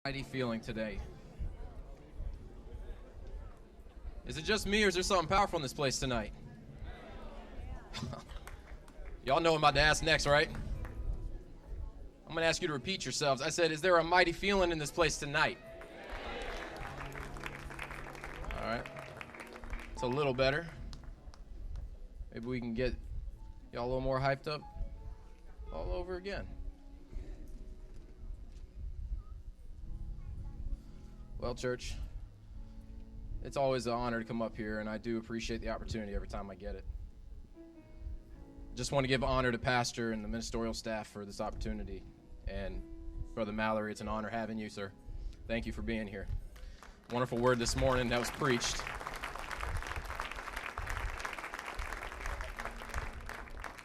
Mighty feeling today. Is it just me, or is there something powerful in this place tonight? Y'all know what I'm about to ask next, right? I'm going to ask you to repeat yourselves. I said, is there a mighty feeling in this place tonight? All right. It's a little better. Maybe we can get y'all a little more hyped up all over again. Well, church, it's always an honor to come up here, and I do appreciate the opportunity every time I get it. Just want to give honor to Pastor and the ministerial staff for this opportunity. And Brother Mallory, it's an honor having you, sir. Thank you for being here. Wonderful word this morning that was preached.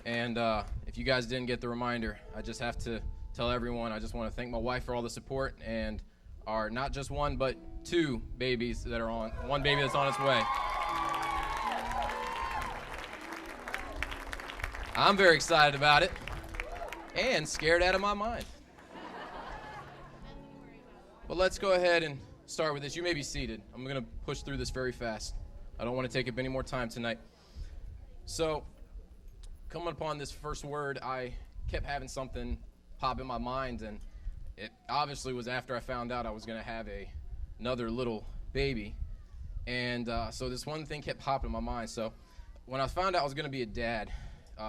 And if you guys didn't get the reminder, I just have to tell everyone, I just want to thank my wife for all the support and are not just one, but two babies that are on, one baby that's on its way. I'm very excited about it and scared out of my mind. But let's go ahead and start with this. You may be seated. I'm going to push through this very fast. I don't want to take up any more time tonight. So, coming upon this first word, I kept having something pop in my mind, and it obviously was after I found out I was going to have another little baby. And so this one thing kept popping in my mind. So when I found out I was going to be a dad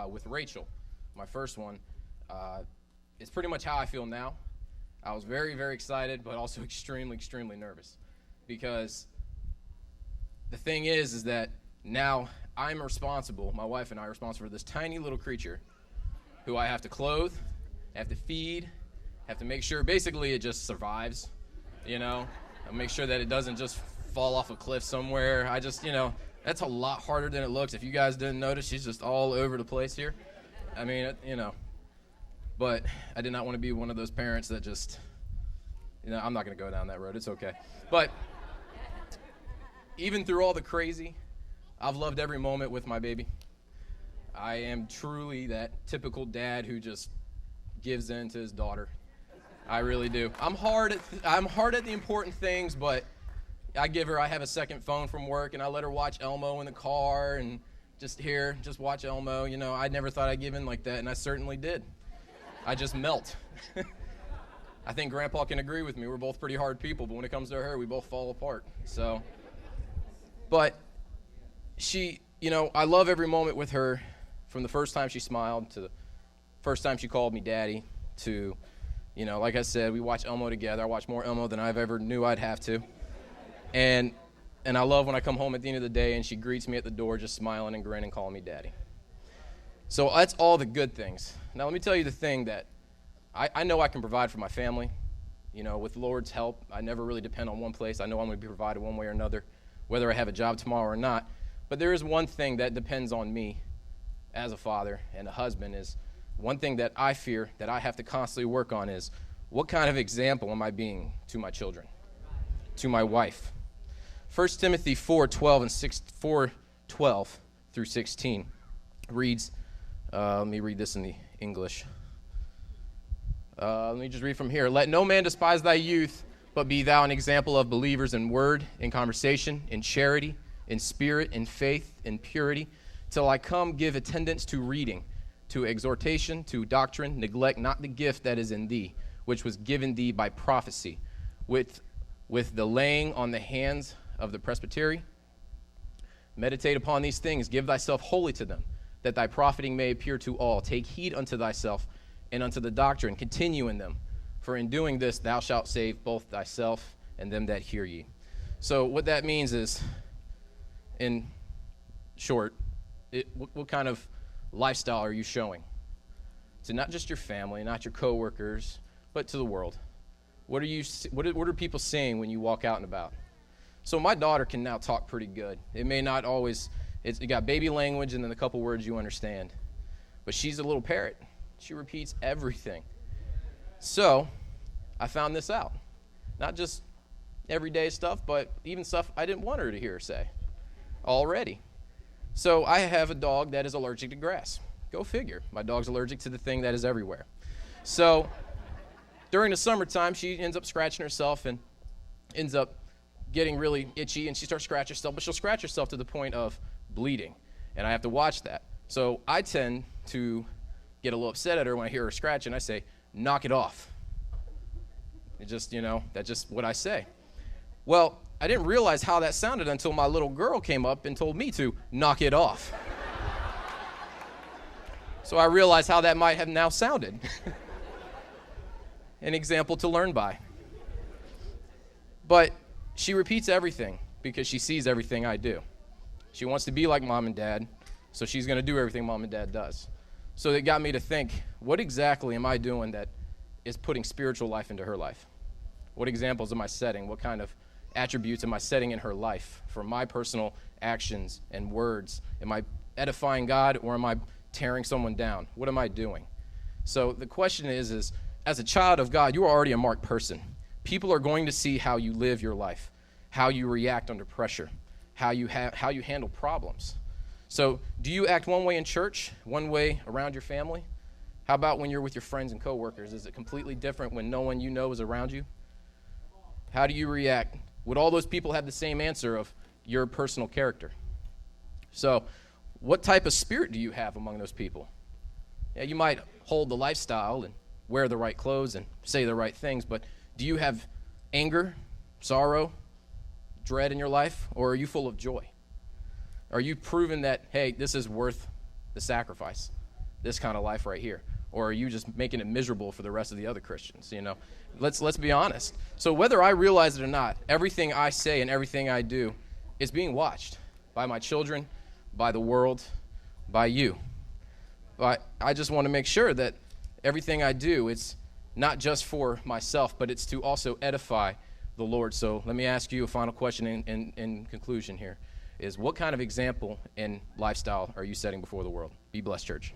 with Rachel, my first one, it's pretty much how I feel now. I was very, very excited, but also extremely, extremely nervous. Because the thing is that now I'm responsible, my wife and I are responsible for this tiny little creature who I have to clothe, have to feed, have to make sure, basically it just survives, you know. I make sure that it doesn't just fall off a cliff somewhere. I just, that's a lot harder than it looks. If you guys didn't notice, she's just all over the place here. I mean, but I did not want to be one of those parents that just, I'm not going to go down that road. It's okay. But even through all the crazy, I've loved every moment with my baby. I am truly that typical dad who just gives in to his daughter. I really do. I'm hard at the important things, but I have a second phone from work, and I let her watch Elmo in the car and just watch Elmo. I never thought I'd give in like that, and I certainly did. I just melt. I think Grandpa can agree with me. We're both pretty hard people, but when it comes to her, we both fall apart. So, but she, I love every moment with her, from the first time she smiled to the first time she called me daddy to, like I said, we watch Elmo together. I watch more Elmo than I've ever knew I'd have to. And I love when I come home at the end of the day and she greets me at the door just smiling and grinning, calling me daddy. So that's all the good things. Now let me tell you the thing that I know I can provide for my family. With the Lord's help, I never really depend on one place. I know I'm going to be provided one way or another, whether I have a job tomorrow or not. But there is one thing that depends on me as a father and a husband is one thing that I fear that I have to constantly work on is what kind of example am I being to my children, to my wife? 1 Timothy 4:12 through 16 reads, let me read this in the English. Let me just read from here. Let no man despise thy youth, but be thou an example of believers in word, in conversation, in charity, in spirit, in faith, in purity. Till I come, give attendance to reading, to exhortation, to doctrine. Neglect not the gift that is in thee, which was given thee by prophecy, with the laying on the hands of the presbytery. Meditate upon these things, give thyself wholly to them, that thy profiting may appear to all. Take heed unto thyself and unto the doctrine, continue in them. For in doing this thou shalt save both thyself and them that hear ye. So what that means is, in short, what kind of lifestyle are you showing to not just your family, not your coworkers, but to the world? What are people seeing when you walk out and about? So my daughter can now talk pretty good. It may not always, you got baby language and then a couple words you understand. But she's a little parrot. She repeats everything. So I found this out. Not just everyday stuff, but even stuff I didn't want her to hear her say already. So I have a dog that is allergic to grass. Go figure. My dog's allergic to the thing that is everywhere. So during the summertime, she ends up scratching herself and ends up getting really itchy, and she starts scratching herself, but she'll scratch herself to the point of bleeding, and I have to watch that. So I tend to get a little upset at her when I hear her scratch, and I say, knock it off. It just, that's just what I say. Well, I didn't realize how that sounded until my little girl came up and told me to knock it off. So I realized how that might have now sounded. An example to learn by. But she repeats everything because she sees everything I do. She wants to be like mom and dad, so she's going to do everything mom and dad does. So it got me to think, what exactly am I doing that is putting spiritual life into her life? What examples am I setting? What kind of attributes am I setting in her life for my personal actions and words? Am I edifying God, or am I tearing someone down? What am I doing? So the question is as a child of God, you are already a marked person. People are going to see how you live your life, how you react under pressure, how you handle problems. So do you act one way in church, one way around your family? How about when you're with your friends and coworkers? Is it completely different when no one you know is around you? How do you react? Would all those people have the same answer of your personal character? So what type of spirit do you have among those people? Yeah, you might hold the lifestyle and wear the right clothes and say the right things, but do you have anger, sorrow, dread in your life, or are you full of joy? Are you proving that, hey, this is worth the sacrifice, this kind of life right here? Or are you just making it miserable for the rest of the other Christians? Let's be honest. So whether I realize it or not, everything I say and everything I do is being watched by my children, by the world, by you. But I just want to make sure that everything I do, it's not just for myself, but it's to also edify the Lord. So let me ask you a final question in conclusion here, is what kind of example and lifestyle are you setting before the world? Be blessed, church.